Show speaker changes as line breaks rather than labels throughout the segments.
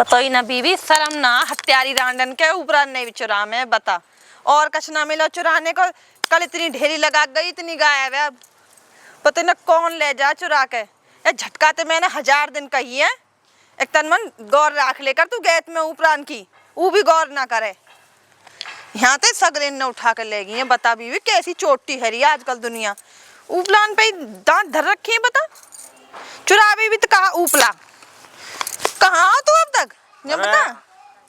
पता ही ना बीवी, शर्म ना हत्यारी रांडन के ऊपर नहीं चुरा में बता। और कछ ना मिलो चुराने को। कल इतनी ढेरी लगा गई, इतनी गायब है। अब पता न कौन ले जा चुरा के। ये झटका तो मैंने 1000 दिन कही है। एक तन मन गौर राख लेकर तू गैत में ऊपरान की, वो भी गौर ना करे। यहाँ ते सगरेन ने उठा कर ले गई है। बता बीवी कैसी चोटी है रही आजकल दुनिया। ऊपलान पे दांत धर रखे हैं बता। चुरा भी तो कहा ऊपला। कहाँ हो तू अब तक? ये बता।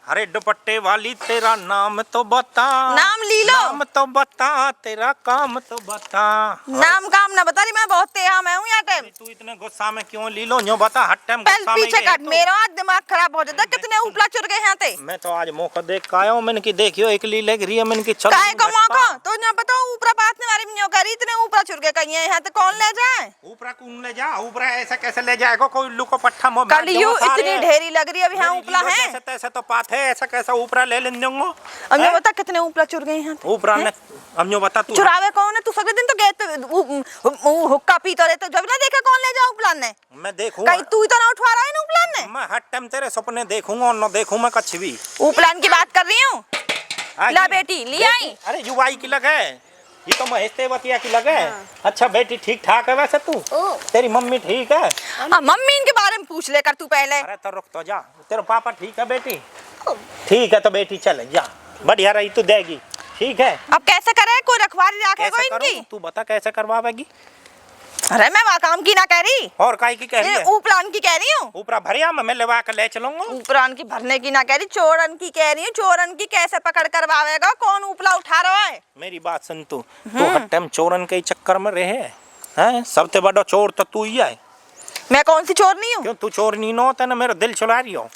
अरे दुपट्टे वाली तेरा नाम तो बता।
नाम ली लो।
नाम तो बता, तेरा काम तो बता।
नाम काम ना बता रही, मैं बहुत तेज मैं हूँ यहाँ टाइम।
तू इतने गुस्सा में क्यों ली लो? यो बता हर टाइम
पहले
गुस्सा में
पीछे काट, मेरा आज दिमाग खराब हो जाता। कितने ऊपला चुर गए यहाँ ते।
मैं तो आज मौका देख के आया हूँ। मैंने की देखियो एकली लग रही है। मैंने की चल
काहे का मौका? तो यहाँ बताओ ऊपरा बात ने मारी मियो करी, इतने ऊपरा चुर गए कहीं यहाँ ते कौन ले जाए?
ऊपरा कौन ले जा? ऊपरा ऐसा कैसे ले जाएगा? कोई लुको पट्टा मो
कल यू इतनी ढेरी लग रही है अब यहाँ ऊपला है।
जैसे तैसे तो बात है, ऐसा कैसा ऊपरा ले लेंगे?
अब ये बता कितने ऊपला चुर गए यहाँ ते?
ऊपरा ने अब यो बता तू
चुरावे कौन है? तू सगले दिन तो गए हुक्का पीता रहता, जब ना देखा कौन ले जा ऊपला ने।
मैं देखूंगा।
कहीं तू ही तो ना उठवा रहा है ना ऊपला ने।
मैं हर टाइम तेरे सपने देखूंगा और न देखूं मैं कछ भी।
ऊपलान की बात कर रही हूँ। ला बेटी ले आई।
अरे युवाई की लगे, ये तो महेश बतिया की लगे। अच्छा बेटी ठीक ठाक है वैसे तू? तेरी मम्मी ठीक है?
मम्मी इनके बारे में पूछ लेकर तू पहले।
अरे तो रुक तो जा। तेरा पापा ठीक है बेटी? ठीक है तो बेटी चले जा, बढ़िया रही तू देगी। ठीक है
अब कैसे करे? कोई रखवाली रखेगा इनकी?
तू बता कैसे करवावेगी?
अरे मैं वहाँ काम की ना कह रही।
और काई की कह रही है?
ऊपरान की कह रही हूँ।
ऊपरा भरिया में मैं लेवा कर ले चलूंगा।
ऊपरान की भरने की ना कह रही, चोरन की कह रही हूँ। चोरन की कैसे पकड़ करवावेगा? कौन ऊपला उठा रहा है?
मेरी बात सुन तू हर टाइम चोरन के चक्कर में रहे हैं। सबसे बड़ा चोर तो तू ही है।
मैं कौन सी चोर नहीं हूँ?
क्यों तू चोर नहीं हो? तेने मेरा दिल चुरा रही हो।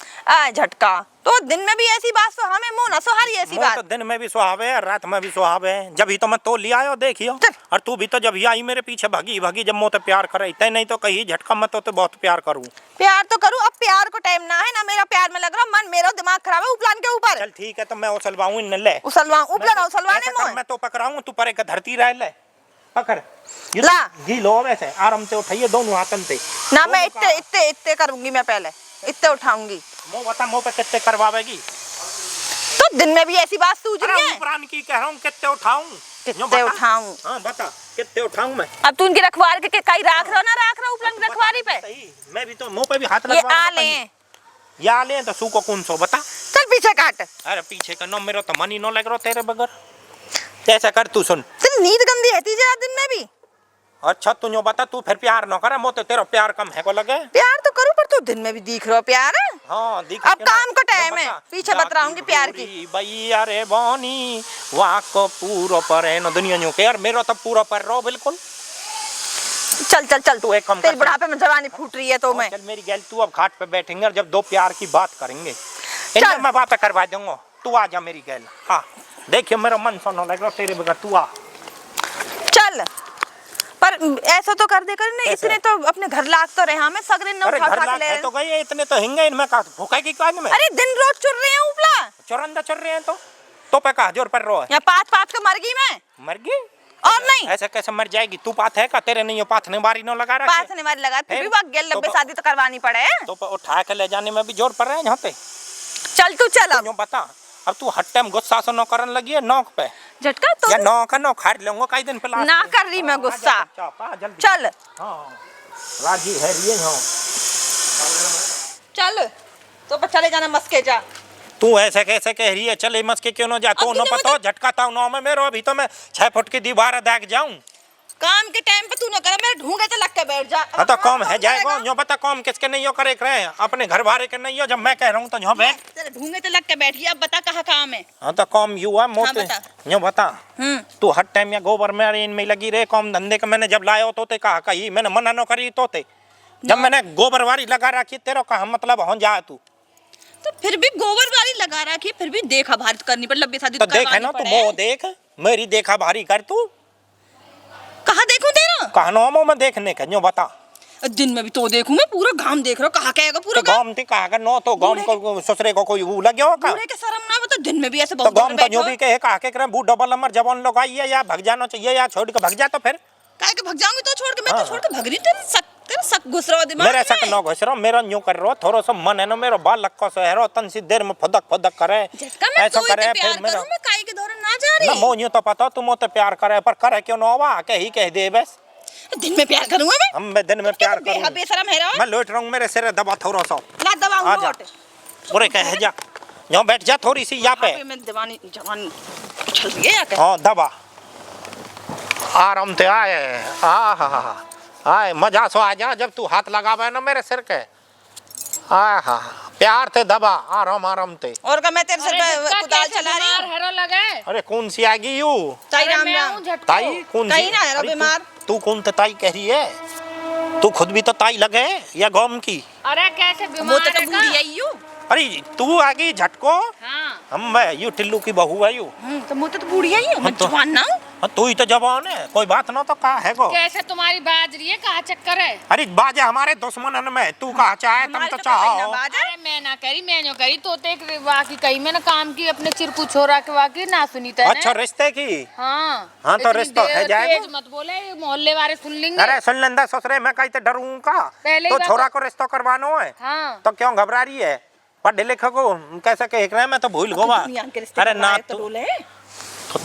झटका तो दिन में भी ऐसी बात तो हमें मुंह ना सुहारी ऐसी बात।
तो दिन में भी सुहावे है, रात में भी सुहावे है। जब ही तो मैं तो लिया आयो देखियो। और तू भी तो जब ही आई मेरे पीछे भगी भगी जब मोते प्यार करे तै नहीं तो कही झटका मैं तो बहुत प्यार करूं।
प्यार तो करूं, अब प्यार को टाइम ना है ना। मेरा प्यार में लग रहा मन, मेरा दिमाग खराब है उपलान के ऊपर।
चल ठीक है तो मैं उछलवाऊं इन ले।
उछलवाऊं उपलान उछलवाने में
मैं तो पकड़ाऊं, तू परे का धरती रह ले। पकड़
ला
घी लो वैसे आराम से उठाइए दोनों हाथन से
ना। मैं इतने इतने इतने करूंगी, मैं पहले इतने उठाऊंगी।
मुंह बता मुंह पे कितने करवावेगी?
तो दिन में भी ऐसी बात सूझ रही है।
प्राण की कह रहा हूँ कितने उठाऊं?
कितने उठाऊं?
हाँ बता कितने उठाऊं मैं?
अब तू इनकी रखवार के कहीं राख रहा ना राख रहा उपलान की रखवारी पे।
मैं भी तो मुंह पे भी हाथ
ये
लगवा
आ ले
या ले तो सू को कौन सो बता।
चल पीछे काट।
अरे पीछे का नो मेरा तो मन ही नो लग रहा तेरे बगैर। कैसा कर तू सुन,
तेरी नींद गंदी है तुझे दिन में भी।
अच्छा तू जो बता तू फिर प्यार न करे मो तो तेरा प्यार कम है को लगे।
प्यार तो करूं पर तू दिन में भी दिख रहा प्यार है।
हाँ दिख।
अब काम का टाइम है, पीछे बतराऊंगी प्यार की।
भैया रे बानी वाह को पूरा पर है न दुनिया न्यू के यार मेरा तो पूरा पर रो बिल्कुल।
चल चल चल
तू एक कम
तेरे बुढ़ापे में जवानी फूट रही है तो मैं।
चल मेरी गैल तू अब घाट पे बैठेंगे और जब दो प्यार की बात करेंगे इन्हें मैं बात करवा दूंगा। तू आ जा मेरी गैल। हाँ देखियो मेरा मन सुनो लग रहा तेरे बगैर। तू आ
चल पर ऐसा तो कर दे कर नहीं। इतने तो अपने घर लाग तो रहे हमें सगरे न उठा उठा ले
तो गए इतने तो हिंगे इनमें का भूखा की काज में।
अरे दिन रोज चुर रहे हैं उपला
चुरंदा चुर रहे हैं तो पे कहा जोर पर रो है।
या पात पात के मर गई मैं।
मर गई
और नहीं
ऐसे कैसे मर जाएगी? तू पात है का? तेरे नहीं पाथने बारी न लगा रहा।
पाथने बारी लगा फिर भी वक्त गेल लंबे शादी तो करवानी पड़े।
तो उठा के ले जाने में भी जोर पड़ रहा है यहाँ पे।
चल तू चल अब
बता अब तू हर टाइम गुस्सा से न करन लगी है नौक पे।
झटका तो
या नौक का नौक खाड़ लूंगा कई दिन पहले
ना कर रही मैं गुस्सा। चल
हाँ राजी है ये हाँ
चल तो पर चले जाना मस्के जा।
तू ऐसे कैसे कह रही है? चले मस्के क्यों न जा? तो न पता झटका था नौ में मेरो अभी तो मैं 6 फुट की दीवार देख जाऊं।
काम के टाइम पे तू न करे मेरे ढूंढे तो लग के बैठ जा।
हाँ तो कम है जाएगा यो बता कम किसके नहीं हो करे रहे अपने घर बारे के नहीं हो जब मैं कह रहा हूँ तो यहाँ बैठ
तेरे ढूंढे तो लग के बैठ गया। अब बता कहाँ काम है?
हाँ तो कम युवा मोटे यो बता तू हर टाइम या गोबर में इनमें लगी रहे कम धंधे का। मैंने जब लाया तो कहा कही मैंने मना न करी तो जब मैंने गोबर वाली लगा रखी तेरा कहा मतलब हो जा तू
तो फिर भी गोबर वाली लगा रखी फिर भी देखा भारी करनी पड़ लंबी शादी
तो देखे ना तू वो देख मेरी देखा भारी कर तू।
कहाँ देखूं तेरा?
कहा नो में देखने का जो बता।
दिन में भी तो देखूं मैं पूरा गांव देख रहा हूँ। कहाँ कहेगा पूरा
गांव ते कहा का नो तो गांव को ससुरे को कोई वो लगे हो का?
बूढ़े के शर्म ना बता दिन में भी ऐसे
तो
बहुत
गांव तो जो भी कहे कहा के करे बूढ़ डबल नंबर जवान लोग आई है या भग जाना चाहिए या छोड़ के भग जा तो फिर
काहे के भग जाऊंगी तो छोड़ के मैं तो छोड़ के भग रही तेरे तेरा शक घुस रहा दिमाग
मेरे शक न घुस रहा मेरा न्यू कर रहा थोड़ा सा मन है ना मेरा बाल लक्का से है तन सी देर में फदक फदक करे
झटका मैं
ऐसा
तो
करे
इतने
फिर
प्यार
मेरा
करूं मैं काई के दौरान ना जा रही
ना मोन्यू तो पता तू मोते प्यार करे पर करे क्यों ना हुआ कह दे बस
दिन में प्यार करूंगा मैं
हम मैं दिन में प्यार करूं
बेशरम है रे
मैं लौट रहा हूं मेरे सिर दबा थोड़ा सा
ला दबाऊं
आजा
लोट
बुरे कह जा यहाँ बैठ जा थोड़ी सी यहाँ पे
मैं दीवानी जवान उछल रही है या क्या
हाँ दबा आराम से आए हा आए मजा सो आ जा जब तू हाथ लगावे ना मेरे सिर के हा प्यार से दबा आराम से
और का मैं तेरे सिर पे कुदाल चला रही हूं
हेरो लगे
अरे कौन सी आएगी यू
ताई
अरे
राम
मैं
राम
हूं झटको
ताई कौन सी
ताई ना है रो
अरे
बीमार
तू कौन तो ताई कह रही है तू खुद भी तो ताई लगे या गौम की
अरे कैसे
वो
बीमार
तो
है
बूढ़ी आई यू
अरे तू आ गई झटको
हाँ
हम मैं यू टिल्लू की बहू है यू
तो मुझे तो बूढ़ी आई हूं मैं
तो-
जवान ना हूं
हाँ, तू ही तो जवान है कोई बात ना तो का है गो
कैसे तुम्हारी बाज रही है कहाँ चक्कर है
अरे बाजे हमारे दुश्मन में तू कहा चाहे तुम
हमारे
तो
तो कहीं ना
चाहो
बाजा
अरे मैं ना करी मैं नो करी तो ते वाकी कही मैंने काम की अपने चिरकू छोरा के वाकी ना सुनी तेने
अच्छा रिश्ते की
हाँ
हाँ, तो
इतनी
रिश्ता है
देर
जाएगा।
तेज मत बोले ये मोहल्ले वाले सुन लेंगे
अरे सुन लेंदा ससुरे मैं कहीं तो डरूं का
पहले ही
तो
बात-
छोरा को रिश्ता करवानो है
हाँ
तो क्यों घबरा रही है पढ़े लिखे को कैसे कह रहे हैं मैं तो भूल गोवा
दुनिया के रिश्ते
अरे ना
तो
तू
बोले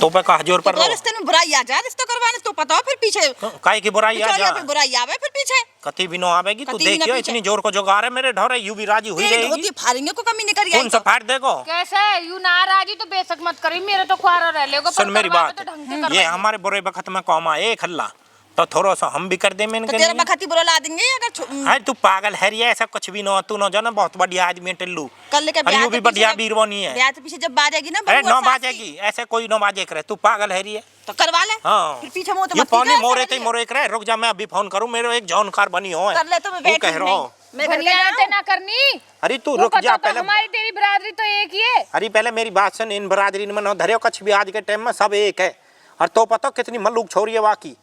तो पे कहा जोर पर
तो रिश्ते में बुराई आ जा रिश्ता करवाने तो पता हो फिर पीछे
काहे की बुराई आ
बिचौलिया
जा
पे बुराई आवे फिर पीछे
कति भी नो आवेगी तू
कति भी ना
देखियो
पीछे।
इतनी जोर को जोगार है मेरे ढोरे यू भी राजी हुई
तेरी
रहेगी
धोती फाड़ेंगे को कमी नहीं करी
कौन सा फाड़ देगो
कैसे यू नाराजी तो बेशक मत करी मेरे तो खुआरा रह लेगा
सुन मेरी बात ये हमारे बुरे वक्त में कौम आए खल्ला तो थोड़ा सा हम भी कर दे मैंने
तो तेरे बखती बुरा ला देंगे अगर
अरे तू पागल है रिया ऐसा कुछ भी ना तू ना जाना बहुत बढ़िया आदमी है टिल्लू
कल के
अरे
ब्याह
यू भी
के पीछे
बढ़िया
जब-
बीरवानी है
ब्याह से पीछे जब बाजेगी ना
अरे
बहू
नौ
और सास
बाजेगी ऐसे कोई नौ बाजे करे तू पागल है रिया
की, तो करवा ले
हाँ
फिर पीछे मुंह तो
ये
मत
पौने
कीजिए,
मोरे
ऐसा
ते
करिए।
मोरे करे रुक जा मैं अभी फोन करूं मेरे एक जानकार बनी हो
कर ले तो मैं
वो
बैठ
कह रहा हूं
मैं घर
दुनिया
के
से ना करनी
अरे तू
वो
रुक
पता
जा
तो
पहले
हमारी तेरी बिरादरी तो एक ही है
अरे पहले मेरी बात सुन इन बरादरी में ना धरियो कछ भी आज के टाइम में सब एक है और तो पता कितनी मल्लूक छोरी है वाकी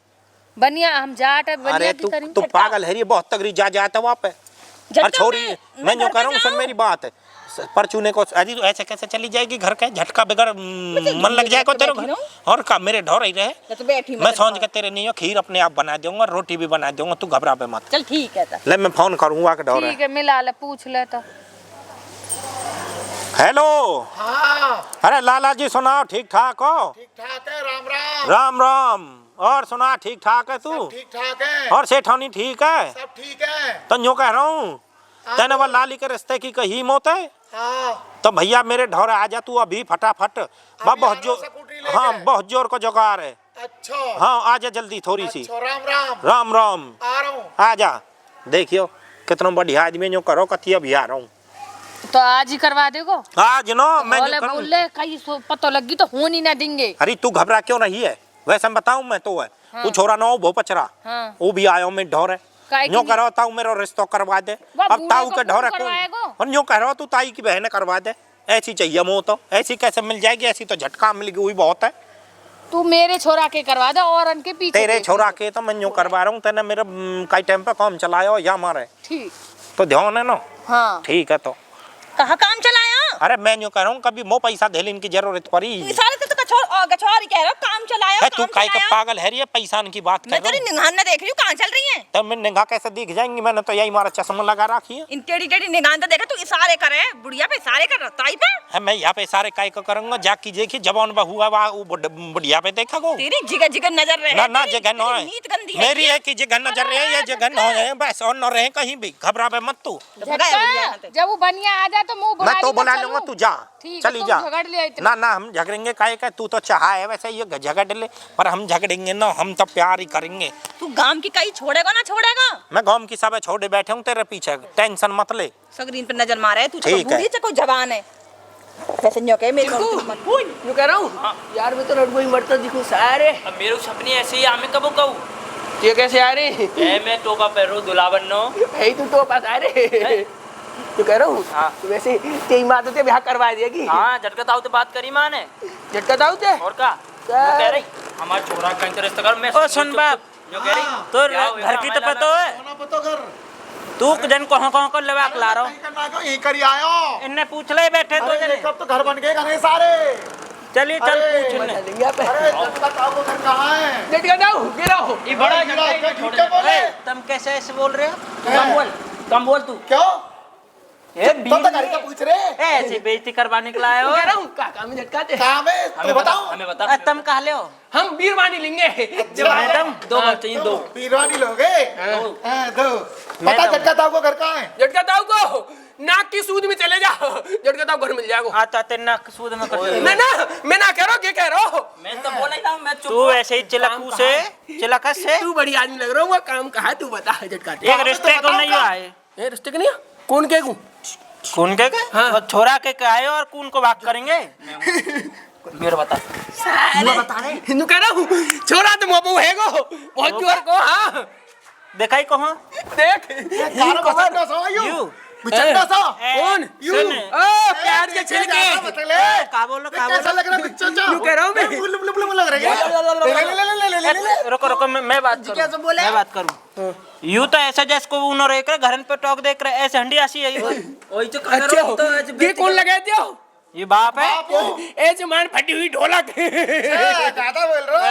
बनिया हम जाट है बनिया
अरे
भी
तू
करेंगे
तू पागल है ये बहुत तगड़ी जा जाता वहाँ पे
झटका
और छोरी
मैं
मैं जो
घर पे
कह रहा हूँ सुन
जाऊं।
मेरी बात परचूने को अजी तो ऐसे कैसे चली जाएगी घर के झटका बगैर मन लग जाएगा तेरे
बैठी
घर
रहूं।
और का मेरे ढोर ही रहे
तो बैठी
मैं समझ के तेरे नहीं हो खीर अपने आप बना दूंगा रोटी भी बना दूंगा तू घबरा पे मत
चल ठीक है तो
ले मैं फोन करूंगा के ढोर
ठीक है मिला ले पूछ ले तो
हेलो
हाँ
अरे लाला जी सुनाओ ठीक ठाक हो
ठीक ठाक है राम राम
राम राम और सुना ठीक ठाक है तू
सब ठीक ठाक है
और सेठानी ठीक है
सब ठीक है
तो यूँ कह रहा हूँ तेने वो लाली के रिश्ते की कही मौत है
हाँ
तो भैया मेरे ढोरे आ जा तू अभी फटाफट बा
अभी
बहुत
आ रहा
जोर
स्कूटी लेके।
हाँ बहुत जोर को जुगाड़ है
अच्छा
हाँ आ जा जल्दी थोड़ी सी
अच्छा राम राम
राम राम
आ रहा हूँ
आ जा देखियो कितना बढ़िया आदमी जो करो कती अभी आ रहा हूँ
तो आज ही करवा देगो
आज नो मैं
बोले
जो करूँ
बोले कहीं पता लगी तो होनी ना देंगे
अरे तू घबरा क्यों रही है वैसे मैं बताऊँ मैं तो है वो छोरा ना हो वो पचरा
हाँ
वो भी आयो मैं ढोरे
काहे की
यूँ
नहीं?
करो ताऊ मेरा रिश्ता करवा दे
वाह,
अब
बूढ़े
ताऊ
को
के
कौन
ढोरे
करवाएगो?
कौन और यूँ कह रहा तू ताई की बहन करवा दे ऐसी चाहिए मो तो ऐसी कैसे मिल जाएगी ऐसी तो झटका मिल गई हुई बहुत है
तू मेरे छोरा के करवा दे और उनके पीछे
तेरे
देख।
छोरा के तो मैं यूँ करवा रहा हूँ तेने मेरे कई टाइम पे काम चलाया या मारे
ठीक
तो ध्यान है ना
हाँ
ठीक है तो
कहाँ काम चलाया
अरे मैं यूँ कह रहा हूँ कभी मो पैसा देने की जरूरत पड़ी
सारे तो गछोर ही कह रहा हूँ काम चलाया
है तू
काम
काय का
चलाया।
पागल है रे पैसा की बात
मैं
कर रहा
तेरी
हूँ
निगाह न देख रही हूँ कहाँ चल रही है
तब मैं निगाह कैसे दिख जाएंगी मैंने तो यही मारा चश्मा लगा रखी है
इन टेढ़ी टेढ़ी निगाह तो देखा तू इशारे करे बुढ़िया पे इशारे कर रहा ताई पे
है मैं यहाँ पे सारे काय को करूंगा जाकी देखी जवान बहुआ वहाँ वो बुढ़िया पे देखा को
तेरी जिगर जिगर नजर रहे
ना ना
तेरी-
जगह न
तेरी
है
नीत गंदी है
मेरी है कि जगह नजर रहे ये जगह न है बस और न रहे कहीं भी घबरा पे मत तू
तो भगाए बुढ़िया यहाँ
झटका,
से।
जब वो बनिया आ जाए तो मुंह
मैं तो
बुढ़ाई
बुला
में
लूंगा
चलूं।
तू जा
ठीक है,
चली
तुम
जा
झगड़ लिया इतना।
ना ना हम झगड़ेंगे काहे का तू तो चाहा है वैसे ये झगड़ ले पर हम झगड़ेंगे ना हम तो प्यार ही करेंगे
तू गांव की कहीं छोड़ेगा ना छोड़ेगा
मैं गाँव की सब छोड़े बैठे हूँ तेरे पीछे टेंशन मत ले
स्क्रीन पे नजर मारे तू
ठीक है।
बूढ़ी से कोई जवान है वैसे न्यो के मेरे को मत बोल
यूँ कह रहा हूँ यार मैं तो रोड को ही मरता दिखूँ सारे
अब मेरे को सपने ऐसे ही आमे कबो कहूँ
ये कैसे आ रहे
ए मैं टोका पैरो दुलावन नो
यही तू तो पास आ रहे तो कह रहा हूँ
हाँ।
तो वैसे तेरी माँ तो ते ब्याह करवा देगी
हाँ झटका ताऊ तो बात करी माँ ने
झटका दाऊ ते
और का
क्या?
वो कह रही हमारा छोरा कहीं तो रिश्ता कर मैं
ओ सुन बाप
जो कह रही
तो
क्या हुआ,
घर की तो
हमारे
पतो है
सोना पतो कर
तू जन कहाँ कहाँ को लेवा ला रहा
कहीं करना को यहीं करी आयो
इनने पूछ ले बैठे तो
अरे
जने
कब तो घर बन गए घने सारे
चलिए चल पूछ ले।
बता देंगे आप।
अरे झटका ताऊ को घर कहाँ है?
झटका दाऊ गिराओ।
ये बड़ा
गिरा,
झटका
झूठ क्या बोले?
तुम कैसे ऐसे बोल रहे हो?
कम बोल तू।
क्यों?
ये
तुम तो गाड़ी का पूछ रहे?
ऐसे बेइज्जती करवाने के लाए हो?
कह रहा हूँ काका में झटकाते।
काम है तो बताओ।
हमें बता।
तुम कहा ले हो?
हम बीरवानी लेंगे।
मैडम
दो बार चाहिए, दो।
पीरवानी लोगे? हाँ, दो। बता
मैडम।
झटका ताऊ को घर कहाँ है?
झटका दाऊ को नाक की सूद में चले जाओ, झटका दाऊ घर मिल जाएगा।
आता तेना सूद में कर।
ना ना मैं ना कह रहा हूँ, क्या कह रहा हूँ?
मैं तो बोल ही रहा हूँ, मैं चुप।
तू ऐसे ही चिलकू से चिलकस से
तू बड़ी आदमी लग रहा हूँ, वो काम कहा तू बता झटका।
एक रिश्ते को नहीं आए।
ये रिश्ते के नहीं कौन के को?
कौन के
हाँ।
वो छोरा के आए और कौन को बात करेंगे?
मेरे बता।
हिंदू कह रहा हूँ छोरा तो मोबू है गो बहुत जोर को। हाँ
देखा ही कहाँ?
देख
कारो बचंडा सा आयु।
यू
बचंडा सा।
कौन?
सुन।
प्याज के छिलके।
का बोलो का
कैसा
बोलो?
लग रहा है बच्चा?
यूं कह रहा हूँ मैं।
बुल लग रहा है क्या? ले।
रुको रुको मैं बात करूं। मैं बात करूं। यू तो ऐसा जैसे को उन्होंने एक घर पे टॉक देख रहे ऐसे हंडी आसी है।
वही तो कर
अच्छा
रहा हूँ, तो ऐसे
ये कौन लगाते हो?
ये बाप है।
ऐसे मान फटी हुई ढोलक।
ज्यादा बोल रहे हो।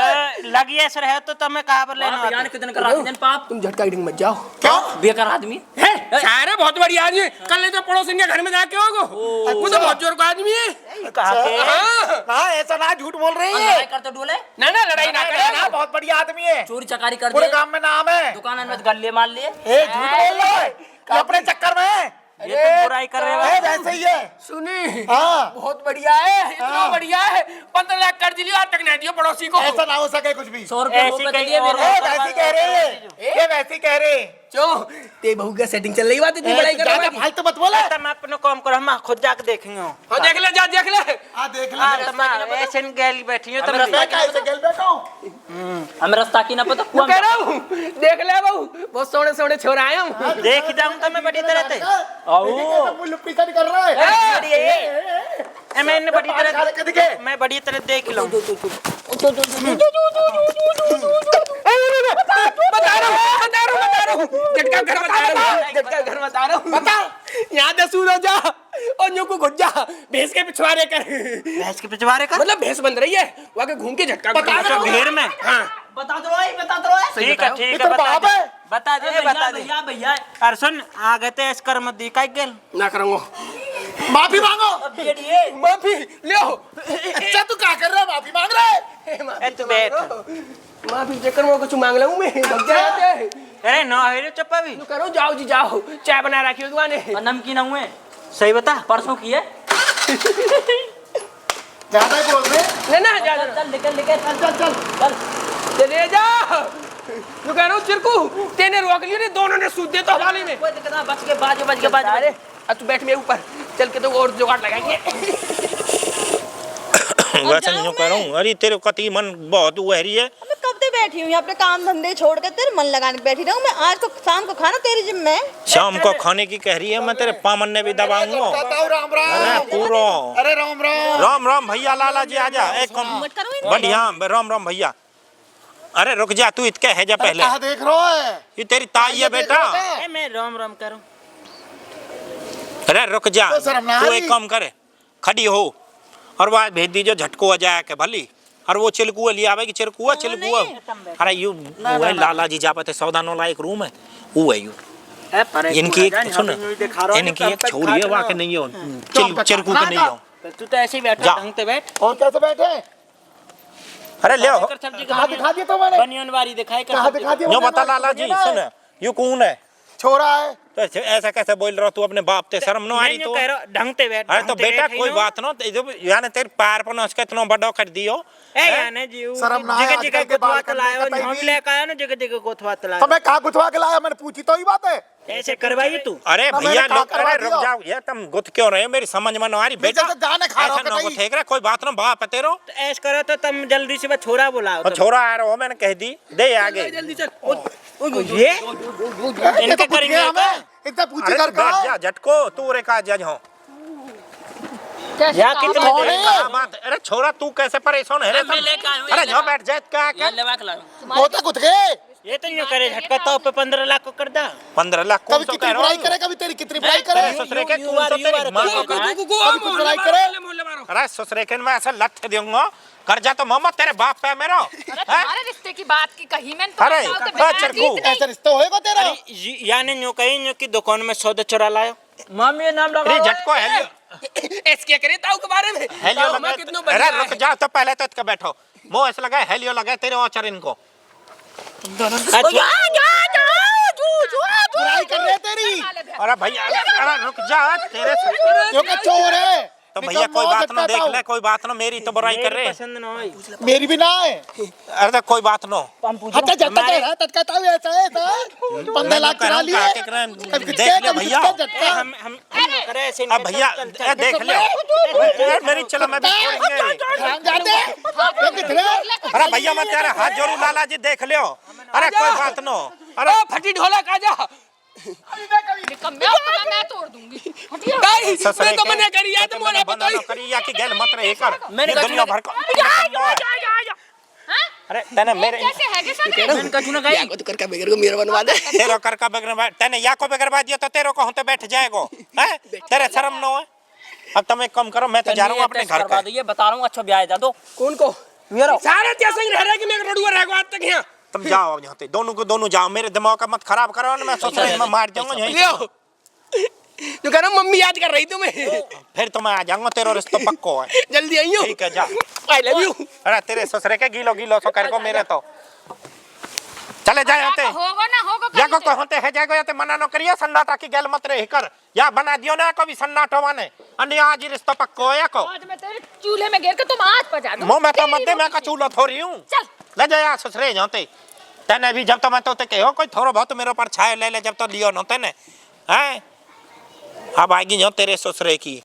लगी ऐसे रहे तो तुम्हें कहाँ पर लेना
बाप
आता?
यानी कितने करा दिन पाप।
तुम झटका हिटिंग मत जाओ।
क्यों?
बेकार आदमी
है सारे बहुत बड़ी आदमी है। कल नहीं तो पड़ोसी के घर में जाके होगो। वो तो बहुत जोर का आदमी है।
कहाँ के?
हाँ।
हाँ ऐसा ना झूठ बोल रही है।
लड़ाई करते डोले,
ना ना लड़ाई ना करे ना।
बहुत बढ़िया आदमी है।
चोरी चकारी कर
पूरे
दे,
गांव में नाम है।
दुकान में गल्ले मार लिए।
ए झूठ बोल रहा है कि अपने चक्कर में।
ये तो बुराई कर रहे हो।
वैसे ही है।
सुनी
हाँ
बहुत बढ़िया है, इतना बढ़िया है। 15 लाख कर्ज लिया, आज तक नहीं दिया पड़ोसी को।
ऐसा ना हो सके कुछ भी।
100 रुपये
ऐसी
रोपे
कहीं
दिए
और
मेरे।
ए वैसी कह रहे हैं। ये वैसी कह रहे हैं।
क्यों ते बहू का सेटिंग चल रही बात इतनी बड़ाई कर
ज्यादा
रहा
फालतू मत बोले।
तुम अपने काम करो, हम खुद जाके देखेंगे।
हाँ देख ले जा देख ले।
हाँ देख
हाँ
ले।
तुम ऐसे गैली बैठी हो तुम।
हमें
मैं कैसे गेल बैठा हूँ?
हमें रास्ता की ना पता
मैं
कुआं
कह रहा हूँ देख ले बहू बहुत सोने सोने छोरा आए हम।
देख जाऊं तो मैं बड़ी तरह से।
मुल्लू पीछा नहीं कर रहा है।
मैंने बड़ी तरह
खा दिखे।
मैं बड़ी तरह देख लूं।
बता रहा हूँ झटका घर बता रहा हूँ, झटका घर बता रहा हूँ। बता यहाँ से सूद हो जा और न्यू को घुस जा भैंस के पिछवाड़े कर।
भैंस के पिछवाड़े का
मतलब भैंस बन रही है वहाँ के घूम के झटका बता
तो भीड़ में।
हाँ
बता दो भाई, बता दो भाई।
ठीक है ठीक
ये
है
तो
बता
बाप
दे
है।
बता दे बता दे।
भैया भैया
अरे सुन आ गए थे इस कर मत दी का गेल।
ना करूँगा
माफी मांगो।
माफी ले
अच्छा तू क्या कर रहा है? माफी मांग रहा है।
ए तू बैठ।
माफी चक्कर में कुछ मांग लूँ मैं भग जाते।
अरे नो हेरे चप्पा भी
तू करो जाओ जी जाओ चाय बना रखी हो दुकान
और नमकीन हुए
सही बता।
परसों की है।
ज्यादा ही बोल रहे।
ना जा
चल निकल निकल, चल चल चल चल।
चले जा तू कह रहा हूँ चिरकू तेने रोक लिया ने दोनों ने सूद दे तो हवाले में।
कोई दिक्कत ना, बच के बाज
अरे अब तू बैठ मेरे ऊपर चल के तो और जुगाड़ लगाएंगे।
वैसे नहीं कह रहा हूँ। अरे तेरे कति मन बहुत उहरी है।
मैं कब से बैठी हूँ यहाँ पे काम धंधे छोड़ के तेरे मन लगाने बैठी रहूँ मैं। आज तो शाम को खाना तेरी जिम में।
शाम को खाने की कह रही है, मैं तेरे पामन ने भी दबाऊंगा।
राम राम।
अरे पूरा
अरे राम राम।
राम राम भैया लाला जी आजा। एक कम बढ़िया राम राम भैया। अरे रुक जा तू इतके है जा पहले।
कहाँ देख रहा है?
ये तेरी ताई है बेटा।
ए मैं राम राम करूं।
अरे रुक जा
तो शर्म ना
तू
आई?
एक काम करे खड़ी हो और वह भेज दीजिए झटको आ जाए के भली। और वो चिलकुआ लिया आवे कि चिलकुआ चिलकुआ। अरे यू वो है लाला जी जापते सौदा नोला एक रूम है वो है यू। इनकी एक सुन इनकी एक छोरी है वहाँ के नहीं हो चिलकू के नहीं हो।
तू तो ऐसे ही बैठा
जा।
ढंग से बैठ।
और कैसे बैठे?
अरे ले
कर सब्जी
कहाँ दिखा दिया तो मैंने?
बनियान वारी दिखाई कर
कहाँ
सब्जी।
दिखा दिया?
यो बता लाला जी सुन यू कौन है?
छोरा है।
तो ऐसा कैसे बोल रहा तू अपने बाप ते शर्म न आ रही
मैं
तो?
कह रहा ढंग से बैठ।
अरे तो
ढंग से
बेटा
बैठ ही
कोई
नो।
बात ना यानी तेरे पैर पर नस के इतना बड़ा कर दियो।
ए यानी जी
शर्म ना आए,
जगह
आजकल
जगह
के बाल
गोथवा
करने
तलाया
का
हम
टाइम
लेकर आया ना जगह जगह गोथवा
तो
तलाया।
मैं कहाँ गुथवा के लाया? मैंने पूछी तो ही बात है।
ऐसे करवाइए तू।
अरे
तो
भैया
मैंने
लोग
कहा करवा
अरे रुक
दिया।
जाओ ये तुम गुथ क्यों रहे हो? मेरी समझ में ना आ रही बेटा।
जैसे जाने खा रहा हो
ऐसा ना
कहीं।
गुथेक रहा कोई बात ना बाप है तेरो।
तो ऐसे करो तो तुम जल्दी से बस छोरा बुलाओ।
और छोरा आ रहा हो मैंने कह दी दे आगे।
जल्दी चल
ये
ये
इनके
तो पूछ
करेंगे
गया
क्या?
हमें। इतना पूछी
अरे
कर
तू बैठ जा झटको तू रे का जज हो।
या कितने
कौन है?
क्या बात है? अरे छोरा तू कैसे परेशान है रे
मैं
तुम?
लेकर आया हूँ,
अरे
ये
जाओ
लेकर-
बैठ जा क्या
ये
क्या
लेवा के लाऊं।
वो तो गुथ गए।
ये तो यूं करे झटका तो पे 15 लाख को कर दा
15 लाख
कभी
कौन सा
कितनी
कह
बुराई
रहा
करे, कभी तेरी कितनी बुराई करे,
तेरे ससुरे के कौन सा तेरी मां को कर
कभी कुछ बुराई करे।
अरे ससुरे के मैं ऐसा लठ दूंगा कर जा तो मोहम्मद तेरे बाप पे मेरा
अरे तुम्हारे रिश्ते की बात की कही मैंने तो
अरे,
बताओ तो
हाँ,
बेटा
चरकू।
जीत गई।
ऐसा रिश्ता होएगा तेरा?
यानी यूं कहीं यूं की दुकान में सौदा चुरा लाया
मामी ये नाम लगा
अरे झटको हेलियो
इसके करे ताऊ के बारे में
हेलियो
ताऊ माँ
लगा
कितनो
अरे
बढ़िया
रुक जा तो पहले तो इसका बैठो मुंह ऐसा लगा हेलियो लगा तेरे औचर इनको
बुराई कर रहे हैं तेरी,
अरे भैया अरे रुक जा तेरे
जो का चोर है।
तो भैया कोई बात ना देख ले कोई बात ना मेरी तो बुराई कर रहे हैं
पसंद ना आई
मेरी भी ना है।
अरे तो कोई बात नो
हटा झटका कह रहा तटका ताऊ ऐसा है सर, 15 लाख चुरा लिए। कभी कुछ
देख
कहे,
ले
कभी
भैया
कुछ कहे, झटका।
हम करे ऐसे
अब भैया ए, देख ले मेरी चलो मैं भी छोड़ेंगे
हम जाते हैं। ये कितने?
अरे भैया मैं तेरे हाथ जोड़ू लाला जी देख लियो अरे कोई बात नो अरे
ओ फटी ढोलक आजा
मैं तोड़ दूंगी हटियो।
गाइस
ससुरे
मैं तो
के
मना करी या तो मोला
बना
बताई
नो करी या कि गैल मत रहे कर
मैंने
ये दुनिया भर को
हाँ?
अरे तने मेरे
कैसे है के साथ
मैंने कछु ना गई
तो करके बेगर को मेरा बनवा दे
तेरो कर का बगैर तने या को बगैर दिया तो तेरो को होते बैठ जाएगो हैं तेरे शर्म न हो अब तुम एक कम करो मैं तो जा रहा हूँ अपने घर
करवा
पे
दो, ये बता रहा हूँ अच्छा ब्याह दो
कौन को
मेरा
सारे त्या संग रह रहा कि मैं रडुआ रह गो आज तक यहां
तुम जाओ अब यहाँ से दोनों को दोनों जाओ मेरे दिमाग का मत खराब करो ना मैं सोच रहा मैं मार जाऊंगा यहीं
लियो जो कह रहा मम्मी याद कर रही तुम्हें
फिर तो मैं आ जाऊंगा तेरा रिश्ता पक्को है
जल्दी आइयो
ठीक है जा
आई लव यू
अरे तेरे ससुरे के गीलो गीलो सो कर को मेरे तो चले जाए आते
होगा ना होगा
या को होते है जाएगा या ते मना न करिए सन्नाटा की गैल मत रहे कर या बना दियो ना कभी सन्नाटो वाने अन्य आज ही रिश्ता पक्को है को
आज मैं तेरे चूल्हे में गिर के तुम आज पजा दो
मुंह में तो मत दे मैं का चूल्हा थोड़ी हूं
चल
ले जा ससुरे जाते तने भी जब तो मैं तो ते कहो कोई थोड़ा बहुत मेरे ऊपर छाए ले ले जब तो लियो न तने हैं अब आएगी जो तेरे ससुरे की